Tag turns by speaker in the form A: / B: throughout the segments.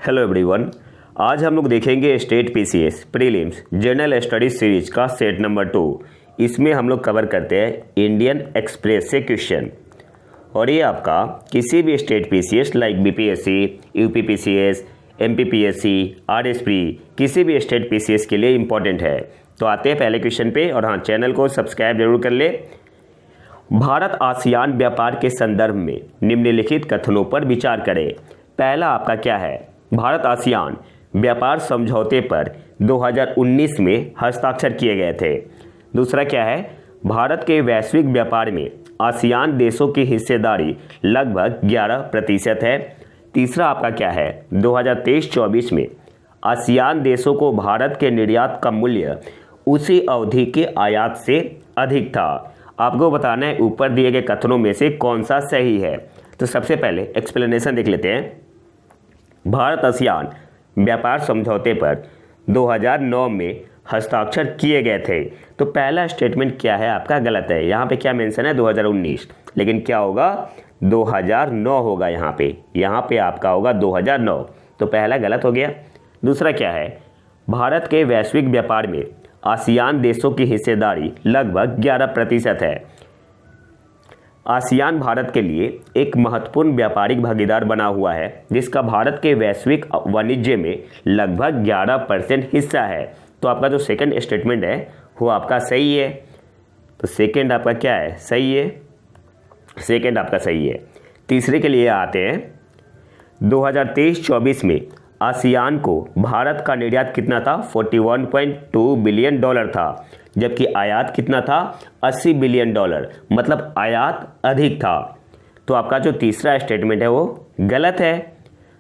A: Hello everyone. आज हम लोग देखेंगे state PCS prelims general studies series का सेट नंबर 2। इसमें हम लोग कवर करते हैं इंडियन एक्सप्रेस से क्वेश्चन, और ये आपका किसी भी state PCS like BPSC, UPPCS, MPPSC, RSP, किसी भी स्टेट पीसीएस के लिए इंपॉर्टेंट है। तो आते हैं पहले क्वेश्चन पे, और हाँ, चैनल को सब्सक्राइब जरूर कर ले। भारत आसियान व्यापार के संदर्भ में निम्नलिखित कथनों पर विचार करें। पहला आपका क्या है? भारत आसियान व्यापार समझौते पर 2019 में हस्ताक्षर किए गए थे। दूसरा क्या है? भारत के वैश्विक व्यापार में आसियान देशों की हिस्सेदारी लगभग 11% है। तीसरा आपका क्या है? 2023-24 में आसियान देशों को भारत के निर्यात का मूल्य उसी अवधि के आयात से अधिक था। आपको बताना है ऊपर दिए गए कथनों में से कौन सा सही है। तो सबसे पहले एक्सप्लेनेशन देख लेते हैं। भारत आसियान व्यापार समझौते पर 2009 में हस्ताक्षर किए गए थे। तो पहला स्टेटमेंट क्या है आपका? गलत है। यहाँ पे क्या मेंशन है? 2019, लेकिन क्या होगा? 2009 होगा। यहाँ पे आपका होगा 2009। तो पहला गलत हो गया। दूसरा क्या है? भारत के वैश्विक व्यापार में आसियान देशों की हिस्सेदारी लगभग 11% है। आसियान भारत के लिए एक महत्वपूर्ण व्यापारिक भागीदार बना हुआ है, जिसका भारत के वैश्विक वाणिज्य में लगभग 11% हिस्सा है। तो आपका जो सेकंड स्टेटमेंट है वो आपका सही है। तो सेकंड आपका क्या है? सही है। सेकंड आपका सही है। तीसरे के लिए आते हैं। 2023-24 में आसियान को भारत का निर्यात कितना था? $41.2 बिलियन था, जबकि आयात कितना था? $80 बिलियन। मतलब आयात अधिक था। तो आपका जो तीसरा स्टेटमेंट है वो गलत है।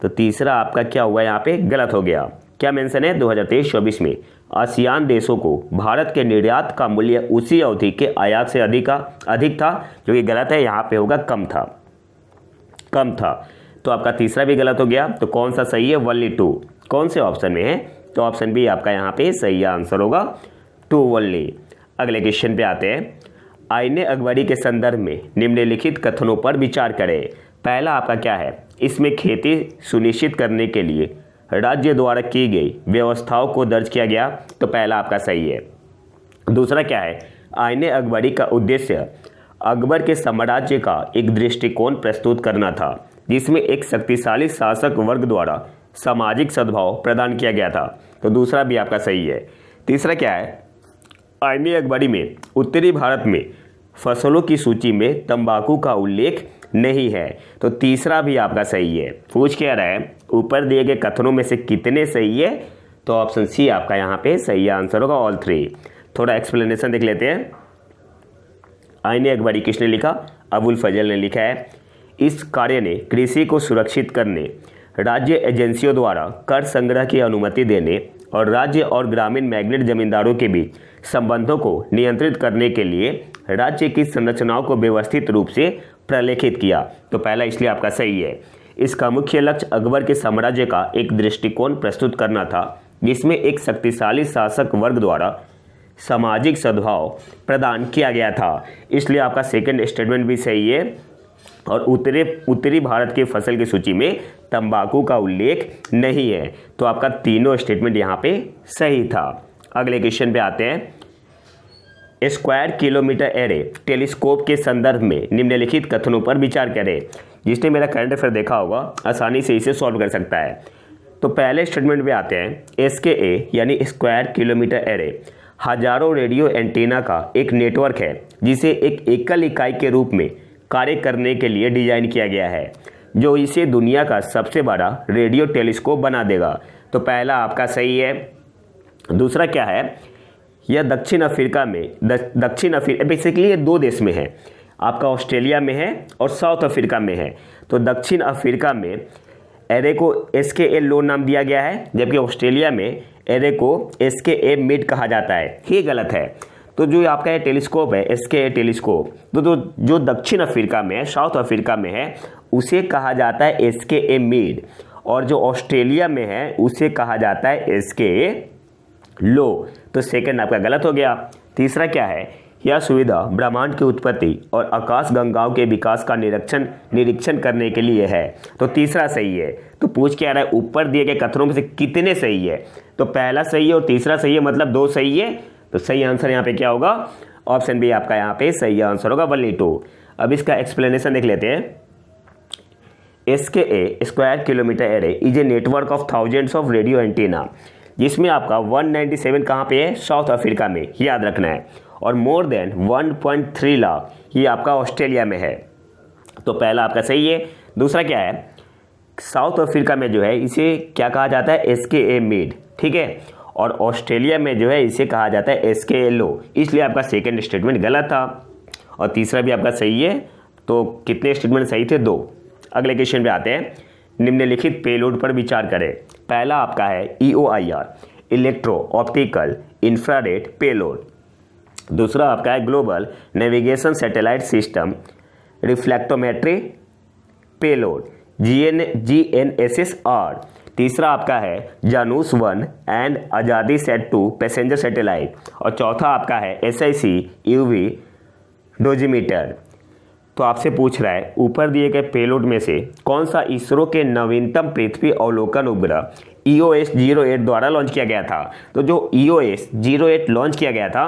A: तो तीसरा आपका क्या हुआ? यहाँ पे गलत हो गया। क्या मेंशन है? 2023-24 में आसियान देशों को भारत के निर्यात का मूल्य उसी अवधि के आयात से अधिक था, जो कि गलत है। यहाँ पे होगा कम था। तो आपका तीसरा भी गलत हो गया। तो कौन सा सही है? ओनली 2। कौन से ऑप्शन में है? तो ऑप्शन बी आपका यहाँ पे सही आंसर होगा, 2 ओनली। अगले क्वेश्चन पे आते हैं। आईने अकबरी के संदर्भ में निम्नलिखित कथनों पर विचार करें। पहला आपका क्या है? इसमें खेती सुनिश्चित करने के लिए राज्य द्वारा की गई व्यवस्थाओं को दर्ज किया गया। तो पहला आपका सही है। दूसरा क्या है? आईने अकबरी का उद्देश्य अकबर के साम्राज्य का एक दृष्टिकोण प्रस्तुत करना था, जिसमें एक शक्तिशाली शासक वर्ग द्वारा सामाजिक सद्भाव प्रदान किया गया था। तो दूसरा भी आपका सही है। तीसरा क्या है? आईने अकबरी में उत्तरी भारत में फसलों की सूची में तंबाकू का उल्लेख नहीं है। तो तीसरा भी आपका सही है। पूछ क्या रहा है? ऊपर दिए गए कथनों में से कितने सही है? तो ऑप्शन सी आपका यहाँ पे सही आंसर होगा, ऑल 3। थोड़ा एक्सप्लेनेशन देख लेते हैं। आईने अकबरी किसने लिखा? अबुल फजल ने लिखा है। इस कार्य ने कृषि को सुरक्षित करने, राज्य एजेंसियों द्वारा कर संग्रह की अनुमति देने और राज्य और ग्रामीण मैग्नेट जमींदारों के बीच संबंधों को नियंत्रित करने के लिए राज्य की संरचनाओं को व्यवस्थित रूप से प्रलेखित किया। तो पहला इसलिए आपका सही है। इसका मुख्य लक्ष्य अकबर के साम्राज्य का एक दृष्टिकोण प्रस्तुत करना था, जिसमें एक शक्तिशाली शासक वर्ग द्वारा सामाजिक सद्भाव प्रदान किया गया था। इसलिए आपका सेकंड स्टेटमेंट भी सही है। और उत्तरी भारत की फसल की सूची में तंबाकू का उल्लेख नहीं है। तो आपका तीनों स्टेटमेंट यहाँ पे सही था। अगले क्वेश्चन पे आते हैं। स्क्वायर किलोमीटर एरे टेलीस्कोप के संदर्भ में निम्नलिखित कथनों पर विचार करें। जिसने मेरा करंट अफेयर देखा होगा आसानी से इसे सॉल्व कर सकता है। तो पहले स्टेटमेंट पे आते हैं। SKA यानी स्क्वायर किलोमीटर एरे हजारों रेडियो एंटीना का एक नेटवर्क है, जिसे एक एकल इकाई के रूप में कार्य करने के लिए डिजाइन किया गया है, जो इसे दुनिया का सबसे बड़ा रेडियो टेलीस्कोप बना देगा। तो पहला आपका सही है। दूसरा क्या है? यह दक्षिण अफ्रीका बेसिकली ये 2 देश में है। आपका ऑस्ट्रेलिया में है और साउथ अफ्रीका में है। तो दक्षिण अफ्रीका में एरे को SKA लो नाम दिया गया है, जबकि ऑस्ट्रेलिया में एरे को SKA मिड कहा जाता है। ये गलत है। तो जो आपका ये टेलीस्कोप है SKA टेलीस्कोप, तो जो दक्षिण अफ्रीका में है, साउथ अफ्रीका में है, उसे कहा जाता है SKA मिड, और जो ऑस्ट्रेलिया में है उसे कहा जाता है SKA लो। तो सेकंड आपका गलत हो गया। तीसरा क्या है? यह सुविधा ब्रह्मांड की उत्पत्ति और आकाश गंगाओं के विकास का निरीक्षण करने के लिए है। तो तीसरा सही है। तो पूछ क्या रहा है, ऊपर दिए गए कथनों में से कितने सही है? तो पहला सही है और तीसरा सही है, मतलब 2 सही है। तो सही आंसर यहाँ पे क्या होगा? ऑप्शन बी आपका यहाँ पे सही आंसर होगा, 1/2। अब इसका एक्सप्लेनेशन देख लेते हैं। SKA square kilometre array is a network of thousands of radio antenna, जिसमें आपका 197 कहाँ पे है? साउथ अफ्रीका में, याद रखना है। और मोर देन 1.3 लाख ये आपका ऑस्ट्रेलिया में है। तो पहला आपका सही है। दूसरा क्या है? साउथ अफ्रीका में जो है इसे क्या कहा जाता है? SKA मिड, ठीक है। और ऑस्ट्रेलिया में जो है इसे कहा जाता है SKA लो, इसलिए आपका सेकेंड स्टेटमेंट गलत था। और तीसरा भी आपका सही है। तो कितने स्टेटमेंट सही थे? 2। अगले क्वेश्चन पे आते हैं। निम्नलिखित पेलोड पर विचार करें। पहला आपका है EOIR, electro optical infrared payload. दूसरा आपका है global navigation satellite system reflectometry payload GNSS-R। तीसरा आपका है Janus 1 and Azaadi SAT 2 passenger satellite. और चौथा आपका है SIC UV डोजीमीटर। तो आपसे पूछ रहा है ऊपर दिए गए पेलोड में से कौन सा इसरो के नवीनतम पृथ्वी अवलोकन उपग्रह EOS 08 द्वारा लॉन्च किया गया था। तो जो EOS 08 लॉन्च किया गया था,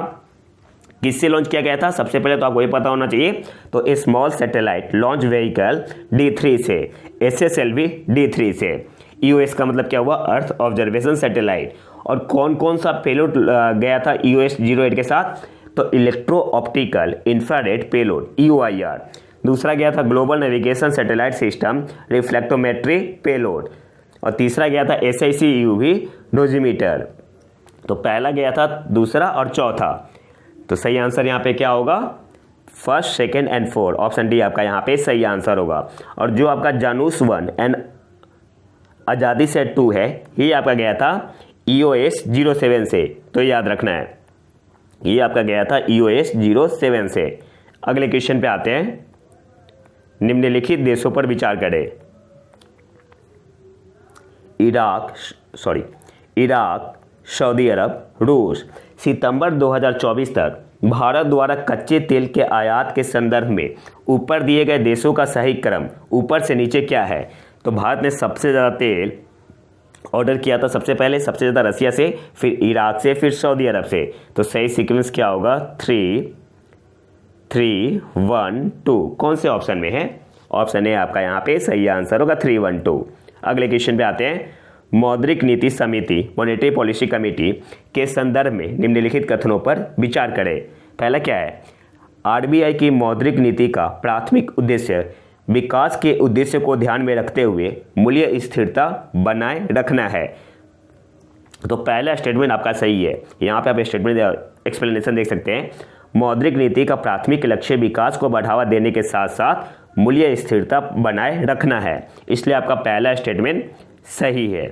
A: किससे लॉन्च किया गया था? सबसे पहले तो आपको ये पता होना चाहिए। तो small satellite launch vehicle D3 से, SSLV D3 से। EOS का मतलब क्या हुआ? Earth observation satellite. और कौन कौन सा पेलोड गया था EOS 08 के साथ? तो electro optical infrared payload EOIR। दूसरा गया था global navigation satellite system reflectometry payload. और तीसरा गया था SIC UV डोजीमीटर। तो पहला गया था, दूसरा और चौथा। तो सही आंसर यहाँ पे क्या होगा? First, second and 4। Option D आपका यहाँ पे सही आंसर होगा। और जो आपका जानूस 1 एंड आज़ादी सेट 2 है, ये आपका गया था EOS 07 से। तो याद रखना है, ये आपका गया था EOS 07 से। अगले क्वेश्चन पे आते हैं। निम्नलिखित देशों पर विचार करें। इराक, सऊदी अरब, रूस। सितंबर 2024 तक भारत द्वारा कच्चे तेल के आयात के संदर्भ में ऊपर दिए गए देशों का सही क्रम ऊपर से नीचे क्या है? तो भारत ने सबसे ज़्यादा तेल ऑर्डर किया था सबसे पहले, सबसे ज़्यादा रसिया से, फिर इराक से, फिर सऊदी अरब से। तो सही सीक्वेंस क्या होगा? 3, 1, 2। कौन से ऑप्शन में है? ऑप्शन ए आपका यहाँ पे सही आंसर होगा, 3, 1, 2। अगले क्वेश्चन पे आते हैं। मौद्रिक नीति समिति मॉनेटरी पॉलिसी कमेटी के संदर्भ में निम्नलिखित कथनों पर विचार करें। पहला क्या है? RBI की मौद्रिक नीति का प्राथमिक उद्देश्य विकास के उद्देश्य को ध्यान में रखते हुए मूल्य स्थिरता बनाए रखना है। तो पहला स्टेटमेंट आपका सही है। यहाँ पे आप स्टेटमेंट एक्सप्लेनेशन देख सकते हैं। मौद्रिक नीति का प्राथमिक लक्ष्य विकास को बढ़ावा देने के साथ साथ मूल्य स्थिरता बनाए रखना है, इसलिए आपका पहला स्टेटमेंट सही है।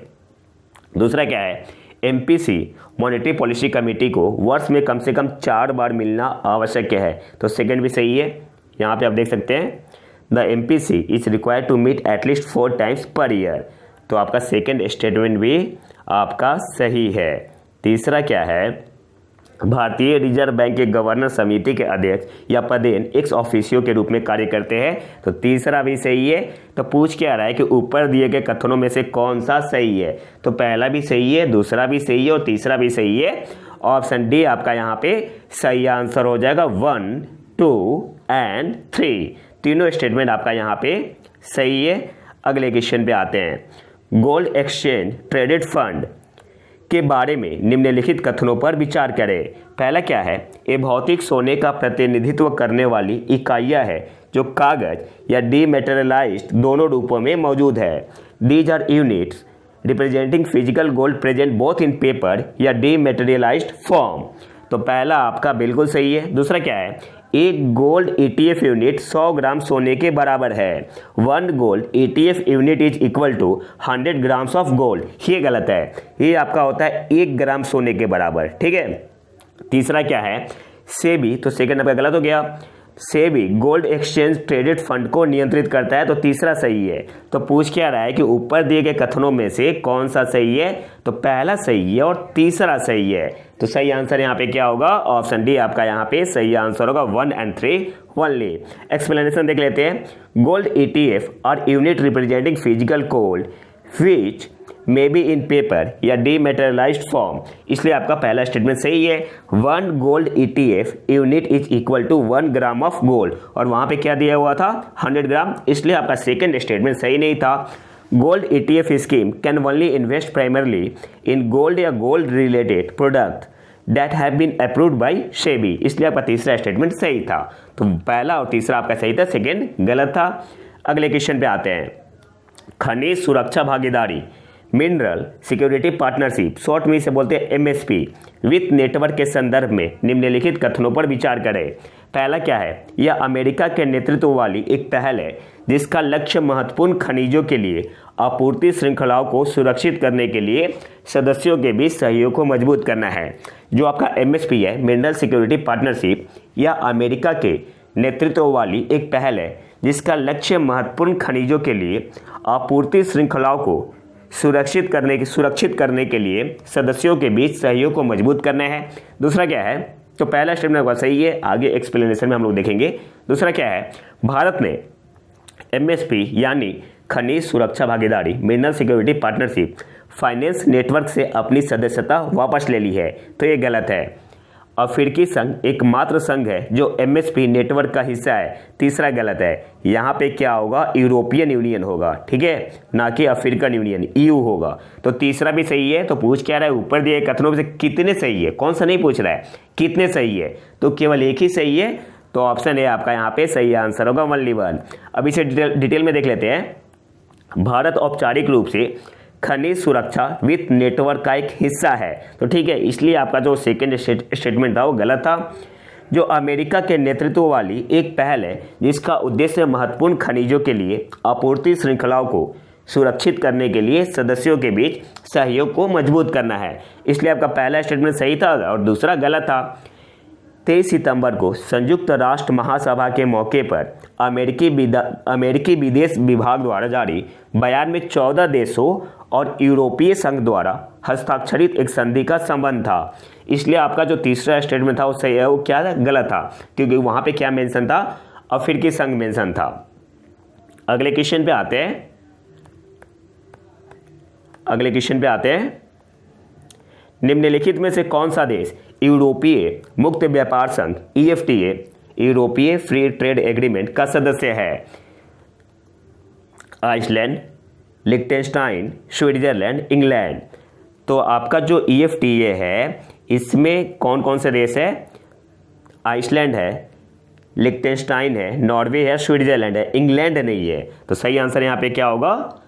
A: दूसरा क्या है? MPC मॉनेटरी पॉलिसी कमेटी को वर्ष में कम से कम 4 बार मिलना आवश्यक है। तो सेकंड भी सही है। यहाँ पे आप देख सकते हैं the MPC is required to meet at least 4 times per year. तो आपका सेकंड स्टेटमेंट भी आपका सही है। तीसरा क्या है? भारतीय रिजर्व बैंक के गवर्नर समिति के अध्यक्ष या पदेन एक्स ऑफिसियो के रूप में कार्य करते हैं। तो तीसरा भी सही है। तो पूछ क्या रहा है कि ऊपर दिए गए कथनों में से कौन सा सही है? तो पहला भी सही है, दूसरा भी सही है और तीसरा भी सही है। ऑप्शन डी आपका यहाँ पे सही आंसर हो जाएगा। 1, 2 एंड 3 तीनों स्टेटमेंट आपका यहाँ पे सही है। अगले क्वेश्चन पे आते हैं। गोल्ड एक्सचेंज ट्रेडेड फंड के बारे में निम्नलिखित कथनों पर विचार करें। पहला क्या है? ये भौतिक सोने का प्रतिनिधित्व करने वाली इकाइयाँ है जो कागज या डीमेटेरियलाइज्ड दोनों रूपों में मौजूद है। These are units representing physical gold present both in paper या डीमेटेरियलाइज्ड फॉर्म। तो पहला आपका बिल्कुल सही है। दूसरा क्या है? एक गोल्ड ETF यूनिट 100 ग्राम सोने के बराबर है। 1 gold ETF unit is equal to 100 grams of gold. ये गलत है, ये आपका होता है 1 ग्राम सोने के बराबर, ठीक है। तीसरा क्या है? सेबी, तो सेकंड आपका गलत हो गया। SEBI gold exchange traded fund को नियंत्रित करता है, तो तीसरा सही है। तो पूछ क्या रहा है कि ऊपर दिए गए कथनों में से कौन सा सही है, तो पहला सही है और तीसरा सही है। तो सही आंसर यहाँ पे क्या होगा, ऑप्शन डी आपका यहाँ पे सही आंसर होगा, 1 and 3 ओनली। एक्सप्लेनेशन देख लेते हैं। गोल्ड ETF और unit representing physical gold which may be in paper या डीमेटेरियलाइज्ड फॉर्म, इसलिए आपका पहला स्टेटमेंट सही है। 1 gold ETF unit is equal to 1 gram of gold, और वहां पे क्या दिया हुआ था 100 ग्राम, इसलिए आपका सेकंड स्टेटमेंट सही नहीं था। Gold ETF scheme can only invest primarily in gold या gold related product that have been approved by SEBI, इसलिए आपका तीसरा स्टेटमेंट सही था। तो पहला और तीसरा आपका सही था, सेकेंड गलत था। अगले क्वेश्चन पे आते हैं। खनिज सुरक्षा भागीदारी मिनरल सिक्योरिटी पार्टनरशिप, शॉर्ट में इसे बोलते हैं MSP, वित्त नेटवर्क के संदर्भ में निम्नलिखित कथनों पर विचार करें। पहला क्या है, यह अमेरिका के नेतृत्व वाली एक पहल है जिसका लक्ष्य महत्वपूर्ण खनिजों के लिए आपूर्ति श्रृंखलाओं को सुरक्षित करने के लिए सदस्यों के बीच सहयोग को मजबूत करना है। जो आपका MSP है, मिनरल सिक्योरिटी पार्टनरशिप, यह अमेरिका के नेतृत्व वाली एक पहल है जिसका लक्ष्य महत्वपूर्ण खनिजों के लिए आपूर्ति श्रृंखलाओं को सुरक्षित करने के लिए सदस्यों के बीच सहयोग को मजबूत करना है। दूसरा क्या है, तो पहला स्टेटमेंट सही है, आगे एक्सप्लेनेशन में हम लोग देखेंगे। दूसरा क्या है, भारत ने MSP यानी खनिज सुरक्षा भागीदारी mineral security partnership finance network से अपनी सदस्यता वापस ले ली है, तो ये गलत है। अफ्रीकी संघ एकमात्र संघ है जो MSP नेटवर्क का हिस्सा है, तीसरा गलत है। यहाँ पे क्या होगा, यूरोपियन यूनियन होगा, ठीक है, ना कि अफ्रीकन यूनियन, EU होगा। तो तीसरा भी सही है। तो पूछ क्या रहा है, ऊपर दिए कथनों में से कितने सही है, कौन सा नहीं पूछ रहा है, कितने सही है, तो केवल एक ही सही है। तो ऑप्शन ए आपका यहाँ पे सही आंसर होगा, 1 अब इसे डिटेल में देख लेते हैं। भारत औपचारिक रूप से खनिज सुरक्षा वित्त नेटवर्क का एक हिस्सा है, तो ठीक है, इसलिए आपका जो सेकंड स्टेटमेंट था वो गलत था। जो अमेरिका के नेतृत्व वाली एक पहल है जिसका उद्देश्य महत्वपूर्ण खनिजों के लिए आपूर्ति श्रृंखलाओं को सुरक्षित करने के लिए सदस्यों के बीच सहयोग को मजबूत करना है, इसलिए आपका पहला स्टेटमेंट सही था और दूसरा गलत था। 23 सितंबर को संयुक्त राष्ट्र महासभा के मौके पर अमेरिकी विदेश विभाग द्वारा जारी बयान में 14 देशों और यूरोपीय संघ द्वारा हस्ताक्षरित एक संधि का संबंध था, इसलिए आपका जो तीसरा स्टेटमेंट था वो सही है, वो क्या था, गलत था, क्योंकि वहां पे क्या मेंशन था, अफ्रीकी संघ मेंशन था। अगले क्वेश्चन पे आते हैं। निम्नलिखित में से कौन सा देश यूरोपीय मुक्त व्यापार संघ EFTA यूरोपीय फ्री ट्रेड एग्रीमेंट का सदस्य है? Iceland, Liechtenstein, Switzerland, England. तो आपका जो EFTA है इसमें कौन कौन से देश है, आइसलैंड है, लिechtenstein है, नॉर्वे है, स्विट्जरलैंड है, इंग्लैंड नहीं है। तो सही आंसर यहाँ पे क्या होगा,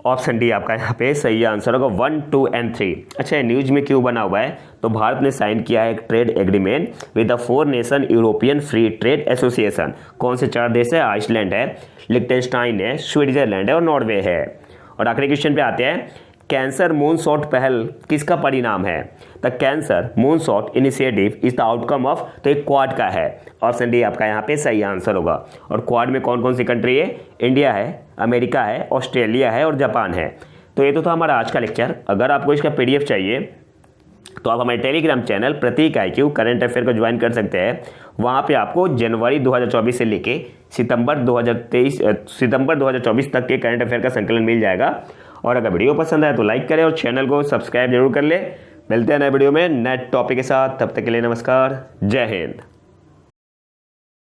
A: ऑप्शन डी आपका यहाँ पे सही आंसर होगा, 1, 2 and 3। अच्छा, न्यूज में क्यों बना हुआ है, तो भारत ने साइन किया है एक trade agreement with the 4 nation European free trade association. कौन से 4 देश है, आइसलैंड है, लिechtenstein है, स्विट्जरलैंड है और नॉर्वे है। और आखिरी क्वेश्चन पे आते हैं। कैंसर मूनशॉट पहल किसका परिणाम है? The cancer moonshot initiative is the outcome of, तो एक क्वाड का है, ऑप्शन डी आपका यहाँ पे सही आंसर होगा। और क्वाड में कौन कौन सी कंट्री है, इंडिया है, अमेरिका है, ऑस्ट्रेलिया है और जापान है। तो ये तो था हमारा आज का लेक्चर। अगर आपको इसका PDF चाहिए तो आप हमारे टेलीग्राम चैनल प्रतीक IQ करंट अफेयर को ज्वाइन कर सकते हैं। वहाँ पे आपको जनवरी 2024 से लेके सितंबर 2024 तक के करंट अफेयर का संकलन मिल जाएगा। और अगर वीडियो पसंद आए तो लाइक करें और चैनल को सब्सक्राइब जरूर कर ले। मिलते हैं नए वीडियो में नए टॉपिक के साथ, तब तक के लिए नमस्कार, जय हिंद।